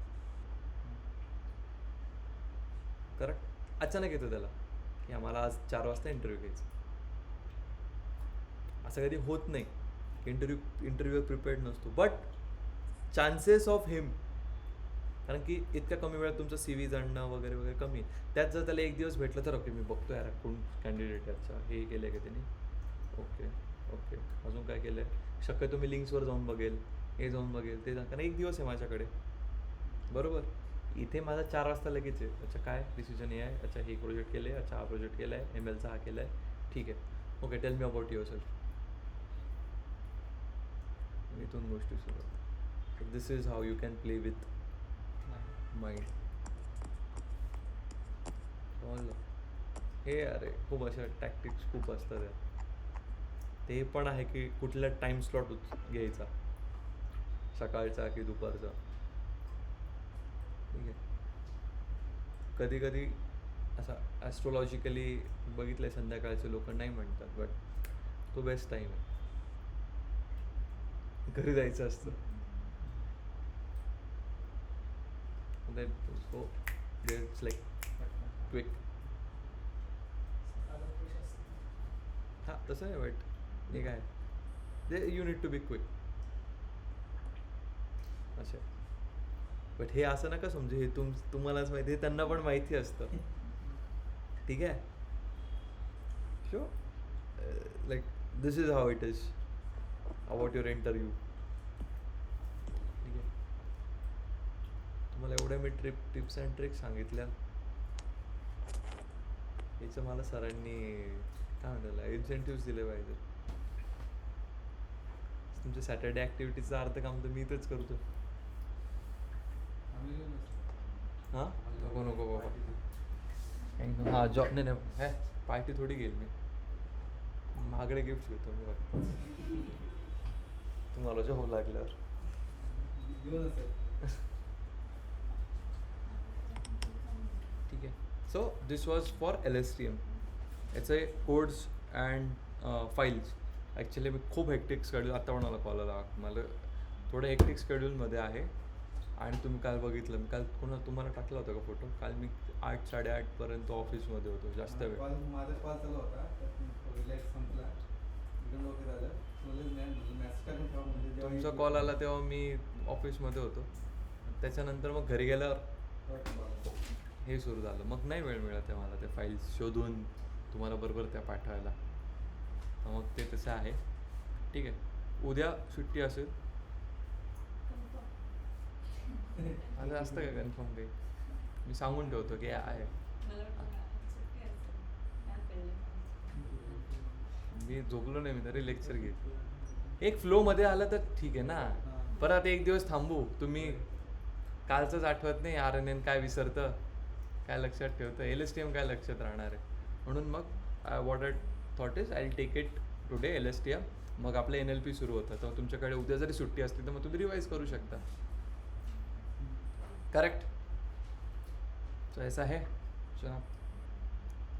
[SPEAKER 1] करेक्ट. अचानक येतो त्याला की आम्हाला आज 4 वाजता इंटरव्ह्यू घ्यायचा. असं कधी होत नाही. इंटरव्ह्यूअर प्रिपेअर्ड नसतो, बट चान्सेस ऑफ हिम, कारण की इतक्या कमी वेळात तुमचं CV जाणणं वगैरे वगैरे कमी आहे. त्यात जर त्याला एक दिवस भेटलं तर ओके मी बघतो यार कोण कॅन्डिडेट आहे, अच्छा हे केलं आहे का त्यांनी, ओके ओके अजून काय केलं आहे, शक्यतो मी लिंक्सवर जाऊन बघेल, हे जाऊन बघेल, ते कारण एक दिवस आहे माझ्याकडे. बरोबर. इथे माझा 4 वाजता लगेच आहे, अच्छा काय डिसिजन हे आहे, अच्छा हे प्रोजेक्ट केलं आहे, अच्छा हा प्रोजेक्ट केला आहे, MLचा हा केला आहे, ठीक आहे, okay tell me about yourself. इथून गोष्टी सुरू. This is how you can play with mind. समजलं. हे अरे खूप अशा टॅक्टिक्स खूप असतात यार. ते पण आहे की कुठला टाइम स्लॉट घ्यायचा, सकाळचा की दुपारचा. ठीक आहे. कधी कधी असा ॲस्ट्रोलॉजिकली बघितलं आहे, संध्याकाळचे लोक नाही म्हणतात, बट तो बेस्ट टाईम आहे. घरी जायचं असतं. So it's like quick. हां तसं आहे, बट हे काय ते you need to be quick अच्छा. बट हे असं नका समजू हे तुम्हालाच माहिती आहे, त्यांना पण माहिती असतं. ठीक आहे. Show like this is how it is about your interview. ठीक आहे. तुम्हाला एवढ्या मी टिप्स अँड ट्रिक्स सांगितल्या. याचं मला सरांनी काय म्हणाला इन्सेंटिव्स दिले पाहिजे. तुमच्या सॅटर्डे ॲक्टिव्हिटीचा अर्ध काम तर मी इथंच करतो.
[SPEAKER 2] आम्ही घेऊन असतो.
[SPEAKER 1] हां नको नको बाबा. हां जॉब नाही नाही हे पार्टी थोडी घेईल मी. महागडे गिफ्ट घेतो मी फक्त तुम्हाला जॉब लागल्यावर.
[SPEAKER 2] घेऊन असतो.
[SPEAKER 1] ठीक आहे. So this was for LSTM. याचे कोड्स अँड फाईल्स. ॲक्च्युली मी खूप हेक्टिक शेड्यूल, आत्ता पण मला कॉल आला, मला थोडं हेक्टिक शेड्यूलमध्ये आहे. आणि तुम्ही काल बघितलं, मी काल तुम्हाला टाकला होता का फोटो? काल मी 8 साडेआठपर्यंत ऑफिसमध्ये होतो, जास्त वेळ.
[SPEAKER 2] माझा कॉल चालू होता, रिलॅक्स संपला, एकदम डोके झालं. मॅसेज टाकून ठेवा म्हणजे जेव्हा
[SPEAKER 1] तुमचा
[SPEAKER 2] येईल
[SPEAKER 1] कॉल आला तेव्हा मी ऑफिसमध्ये होतो. त्याच्यानंतर मग घरी गेल्यावर हे सुरू झालं. मग नाही वेळ मिळत आहे मला ते फाईल्स शोधून तुम्हाला बरोबर त्या पाठवायला. मग ते तसं आहे. ठीक आहे. उद्या सुट्टी असेल. असं असतं का कन्फर्म काही? मी सांगून ठेवतो की आहे.
[SPEAKER 3] मला वाटतं सुट्टी असेल. काय कळलं.
[SPEAKER 1] मी झोपलो नाही, मी तरी लेक्चर घेतो. एक फ्लोमध्ये आलं तर ठीक आहे ना. परत एक दिवस थांबू. तुम्ही कालचंच आठवत नाही, RNN काय विसरतं, काय लक्षात ठेवतं, LSTM काय लक्षात राहणार आहे. म्हणून मग what I thought is I will take it today LSTM. मग आपलं NLP सुरू होतं. तर तुमच्याकडे उद्या जरी सुट्टी असली तर मग तुम्ही रिवाइज करू शकता. करेक्ट. सो ऐसा है. चला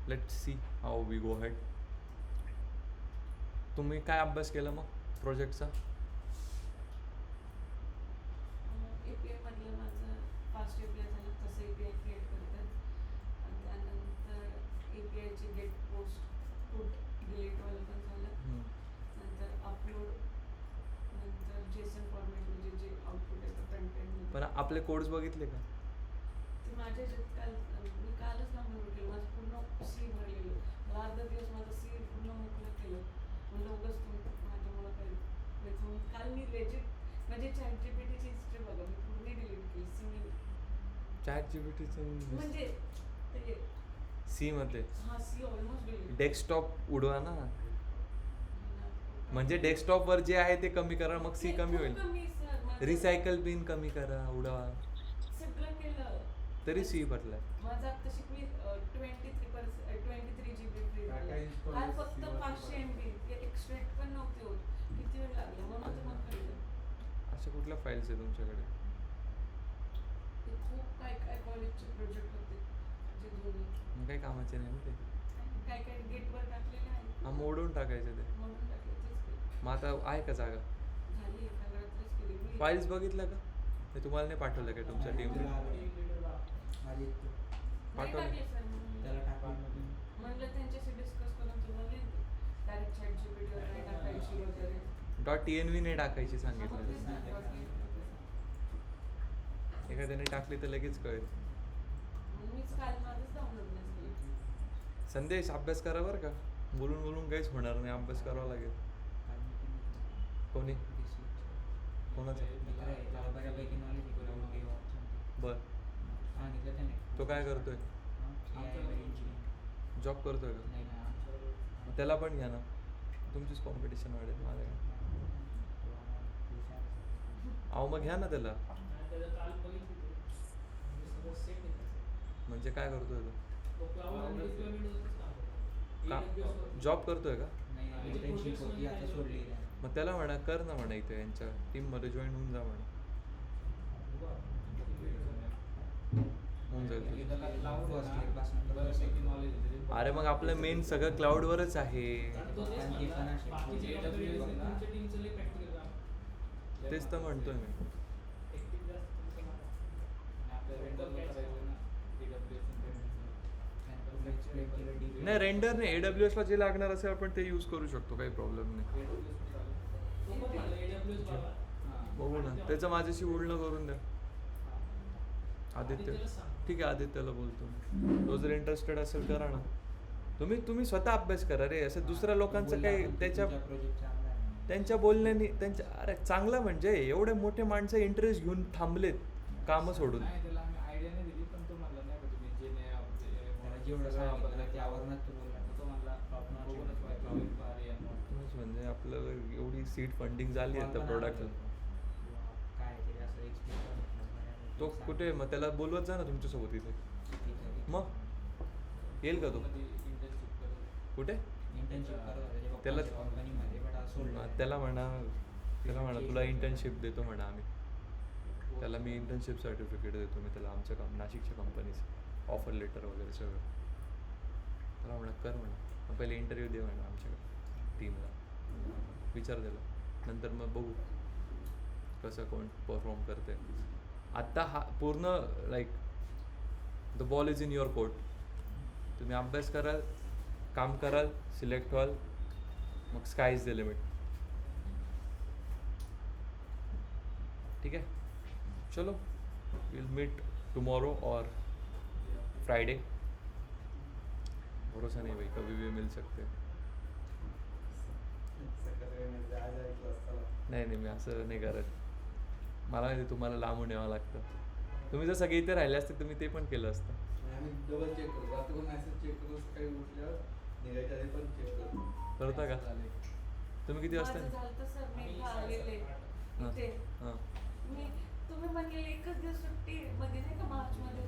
[SPEAKER 1] let's see how we go head. तुम्ही काय अभ्यास केला मग प्रोजेक्टचा?
[SPEAKER 3] API मधलं माझं फास्ट API झालं, तसं API क्रिएट करतात. आणि त्यानंतर API चे गेट पोस्ट पुट डिलीटवालं पण झालं. नंतर अपलोड, नंतर JSON फॉर्मॅट म्हणजे जे आउटपुट येतं कंटेंट.
[SPEAKER 1] पण आपले कोड्स बघितले का?
[SPEAKER 3] ते माझ्या ह्याच्यात काल मी कालच डाउनलोड केलं. माझं पूर्ण C भरलेलं. मला अर्धा दिवस माझं C पूर्ण मोकळं केलं. म्हणलं उगाच माझ्यामुळं काही व्हायचं. म्हणून काल मी लेजिट म्हणजे ChatGPTची हिस्ट्री बघा, मी पूर्ण डिलीट केली.
[SPEAKER 1] ChatGPTचं
[SPEAKER 3] म्हणजे ते
[SPEAKER 1] C मध्ये
[SPEAKER 3] हा C ऑलमोस्ट डिलीट.
[SPEAKER 1] डेस्कटॉप उडवा ना. म्हणजे डेस्कटॉपवर जे आहे ते कमी करा, मग C कमी होईल. रिसायकल बिन कमी करा, उडवा.
[SPEAKER 3] सगळं केलं
[SPEAKER 1] तरी C भरलाय.
[SPEAKER 3] माझं आता शिकवी 23 GB फ्री
[SPEAKER 2] काय
[SPEAKER 3] झालं.
[SPEAKER 2] install
[SPEAKER 3] काल
[SPEAKER 2] आहे
[SPEAKER 3] फक्त
[SPEAKER 2] C वर?
[SPEAKER 3] 500 MB ते एक्सट्रॅक्ट पण नव्हते होत. किती वेळ लागला म्हणून ते मग कळलं.
[SPEAKER 1] अशा कुठल्या फाईल्स आहे तुमच्याकडे?
[SPEAKER 3] ते खूप काय कॉलेजचे प्रोजेक्ट होते जे दोन्ही
[SPEAKER 1] मग काही कामाचे नाही ना ते.
[SPEAKER 3] काय गेटवर टाकलेले आहेत.
[SPEAKER 1] हा मोडून टाकायचे ते.
[SPEAKER 3] म्हणून टाकले तेच केलं.
[SPEAKER 1] मग आता आहे का जागा?
[SPEAKER 3] झाली एका रात्रीच केली मी.
[SPEAKER 1] फाईल्स बघितल्या का? ते तुम्हाला नाही पाठवलं का तुमच्या टीमने?
[SPEAKER 3] नाही
[SPEAKER 1] पाठवलं.
[SPEAKER 3] टाकले सर म्हणून.
[SPEAKER 5] त्याला टाकलं.
[SPEAKER 3] म्हणलं त्यांच्याशी डिस्कस करून तुम्हाला येते. डायरेक्ट ChatGPT वर नाही टाकायची वगैरे.
[SPEAKER 1] .env नाही टाकायची
[SPEAKER 3] हा, मग
[SPEAKER 1] सांगितलं.
[SPEAKER 3] तेच ना.
[SPEAKER 1] एखाद्याने टाकली तर लगेच कळेल.
[SPEAKER 3] मग मीच काल माझंच डाउनलोड नाही केलं.
[SPEAKER 1] संदेश अभ्यास करा बरं का. बोलून बोलून काहीच होणार नाही, अभ्यास करावा लागेल. कोणी? कोणाचं?
[SPEAKER 5] त्याला बऱ्यापैकी नॉलेज आहे ग्राउंड किंवा
[SPEAKER 1] बर.
[SPEAKER 5] सांगितलं त्याने.
[SPEAKER 1] तो काय करतोय?
[SPEAKER 5] इंजिनिअरिंग.
[SPEAKER 1] जॉब करतोय का?
[SPEAKER 5] नाही ना.
[SPEAKER 1] मग त्याला पण घ्या ना. तुमचीच कॉम्पिटिशन वाढेल माझ्या. अहो मग घ्या ना त्याला.
[SPEAKER 5] सगळं सेट आहे त्याचं.
[SPEAKER 1] म्हणजे काय करतोय तो
[SPEAKER 5] तो cloud आणि deployment वरच काम करतो.
[SPEAKER 1] का
[SPEAKER 5] AWS वर.
[SPEAKER 1] जॉब करतोय का
[SPEAKER 5] नाही internship होती आता सोडली त्याने.
[SPEAKER 1] मग त्याला म्हणा कर ना म्हणा इथे यांच्या टीममध्ये जॉईन होऊन जा म्हणा
[SPEAKER 5] बघू आपण किती वेळ झाला.
[SPEAKER 1] होऊन जाईल तुझं.
[SPEAKER 5] त्याला cloud आहे ना, बऱ्यापैकी knowledge आहे त्याचे.
[SPEAKER 1] अरे मग आपलं मेन सगळं क्लाउडवरच आहे
[SPEAKER 5] आणि तो तेच पण ते पण म्हणला, असे बाकीचे AWS AWS बघ ना. तुमच्या टीमचं लय practical काम.
[SPEAKER 1] तेच तर म्हणतोय मी
[SPEAKER 5] Active जास्त तुमचं मारा. आणि आपल्या vendor ला करायचं ना, AWS आणि त्यांचं. explain केलं deep.
[SPEAKER 1] नाही रेंडर नाही AWS ला जे लागणार असेल आपण ते यूज करू शकतो काही प्रॉब्लेम नाही
[SPEAKER 5] AWS पण चालेल. तो पण म्हणला AWS बाबा. हां.
[SPEAKER 1] बघू ना त्याचं माझ्याशी बोलणं करून द्या आदित्य
[SPEAKER 5] आदित्यला सांग.
[SPEAKER 1] ठीक आहे आदित्यला बोलतो मी. तो जर इंटरेस्टेड असेल करा ना तुम्ही स्वतः अभ्यास करा रे असं दुसऱ्या लोकांचं काही त्याच्या
[SPEAKER 5] प्रोजेक्ट चांगला आहे.
[SPEAKER 1] त्यांच्या बोलण्याने त्यांच्या अरे चांगलं म्हणजे एवढे मोठे माणसं इंटरेस्ट घेऊन थांबलेत कामं सोडून
[SPEAKER 5] नाही त्याला आम्ही आयडिया नाही दिली पण तो म्हणला नाही का तुम्ही जे नाही
[SPEAKER 2] त्याला जेवढं सांगितलं त्यावरूनच तो बोलला.
[SPEAKER 5] तो म्हणला बघूनच वाटलं भारी आहे म्हणून.
[SPEAKER 1] तेच म्हणजे आपल्याला एवढी सीट फंडिंग झाली आहे त्या प्रोडक्ट
[SPEAKER 5] काय ते असं एक्सप्लेन
[SPEAKER 1] तो कुठे मग त्याला बोलवत जा ना तुमच्यासोबत इथे मग येईल का तो
[SPEAKER 5] इंटर्नशिप करत
[SPEAKER 1] कुठे
[SPEAKER 5] इंटर्नशिप करत
[SPEAKER 1] त्याला-
[SPEAKER 5] कंपनीमध्ये बट आज सोडलं.
[SPEAKER 1] त्याला म्हणा तुला इंटर्नशिप देतो म्हणा आम्ही त्याला मी इंटर्नशिप सर्टिफिकेट देतो मी त्याला आमच्या नाशिकच्या कंपनीचं ऑफर लेटर वगैरे सगळं त्याला म्हणा कर म्हणा पहिले इंटरव्ह्यू दे म्हणा आमच्या टीमला विचार त्याला नंतर मग बघू कसं कोण परफॉर्म करते आत्ता हा पूर्ण like the ball is in your court तुम्ही अभ्यास कराल काम कराल सिलेक्ट व्हाल मग स्काय इज द लिमिट ठीक है चलो विल मीट टुमारो और फ्राइडे भरोसा नहीं भाई कभी भी मिल सकते हैं
[SPEAKER 2] सकाळी म्हणजे आज ऐकलं असताना
[SPEAKER 1] नाही मी असं नाही करत मला माहिती तुम्हाला लांबून यावं लागतं तुम्ही जर सगळे इथे राहिले असते तर मी ते पण केलं असतं
[SPEAKER 2] आणि आम्ही डबल चेक करतो रात्री पण मेसेज चेक करतो सकाळी उठल्यावर निघायच्या आधी पण चेक करतो
[SPEAKER 1] करता का?
[SPEAKER 2] Message आले.
[SPEAKER 1] तुम्ही किती वाजता
[SPEAKER 3] माझं झालं सर मी इथं आलेले
[SPEAKER 1] हां
[SPEAKER 3] इथे
[SPEAKER 1] हां
[SPEAKER 3] मी तुम्ही म्हणलेले एकच दिवस सुट्टी मध्ये नाही का मार्च मध्ये